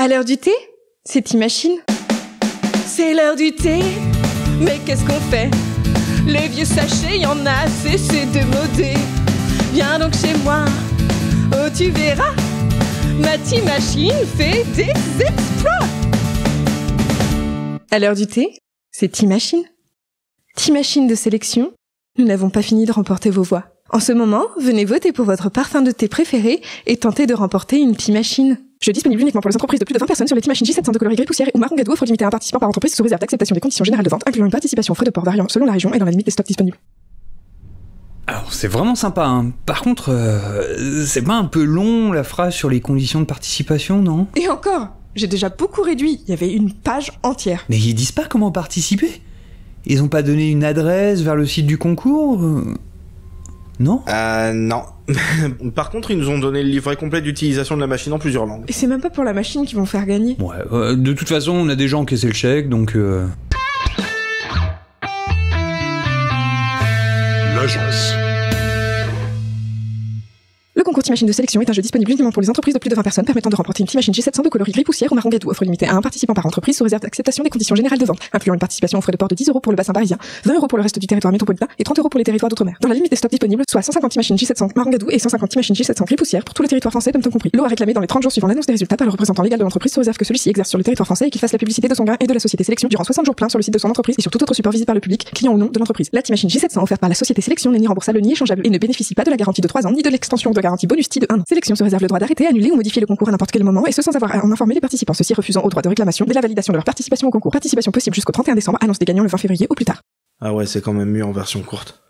À l'heure du thé, c'est Timachine. C'est l'heure du thé, mais qu'est-ce qu'on fait? Les vieux sachets, y en a assez, c'est démodé. Viens donc chez moi, oh tu verras, ma Timachine fait des exploits. À l'heure du thé, c'est Timachine. Timachine de sélection, nous n'avons pas fini de remporter vos voix. En ce moment, venez voter pour votre parfum de thé préféré et tentez de remporter une Timachine. Jeu disponible uniquement pour les entreprises de plus de 20 personnes sur les Timachine J700 de coloris gris poussière ou marron gadou, offre limitée à un participant par entreprise sous réserve d'acceptation des conditions générales de vente, incluant une participation aux frais de port variant selon la région et dans la limite des stocks disponibles. Alors c'est vraiment sympa, hein. Par contre, c'est pas un peu long la phrase sur les conditions de participation, non? Et encore, j'ai déjà beaucoup réduit, il y avait une page entière. Mais ils disent pas comment participer? Ils ont pas donné une adresse vers le site du concours? Non? Non. Par contre, ils nous ont donné le livret complet d'utilisation de la machine en plusieurs langues. Et c'est même pas pour la machine qu'ils vont faire gagner. Ouais, de toute façon, on a déjà encaissé le chèque, donc L'agence. Le concours Timachine de sélection est un jeu disponible uniquement pour les entreprises de plus de 20 personnes permettant de remporter une Timachine J700 de coloris gris poussière ou marron gadou, offre limitée à un participant par entreprise sous réserve d'acceptation des conditions générales de vente, incluant une participation aux frais de port de 10 € pour le bassin parisien, 20 € pour le reste du territoire métropolitain et 30 € pour les territoires d'outre-mer. Dans la limite des stocks disponibles, soit 150 Timachine J700 marron gadou et 150 Timachine J700 gris poussière pour tout le territoire français, dom-tom compris. L'eau à réclamer dans les 30 jours suivant l'annonce des résultats par le représentant légal de l'entreprise sous réserve que celui-ci exerce sur le territoire français et qu'il fasse la publicité de son gain et de la société sélection durant 60 jours pleins sur le site de son entreprise et sur tout autre support visible par le public, client ou non de l'entreprise. La Timachine J700 offerte par la société sélection n'est ni remboursable ni échangeable et ne bénéficie pas de la garantie de 3 ans ni de l'extension de garantie bonus de 1 an. Sélection se réserve le droit d'arrêter, annuler ou modifier le concours à n'importe quel moment et ce sans avoir à en informer les participants, ceux-ci refusant au droit de réclamation dès la validation de leur participation au concours. Participation possible jusqu'au 31 décembre, annonce des gagnants le 20 février au plus tard. Ah ouais, c'est quand même mieux en version courte.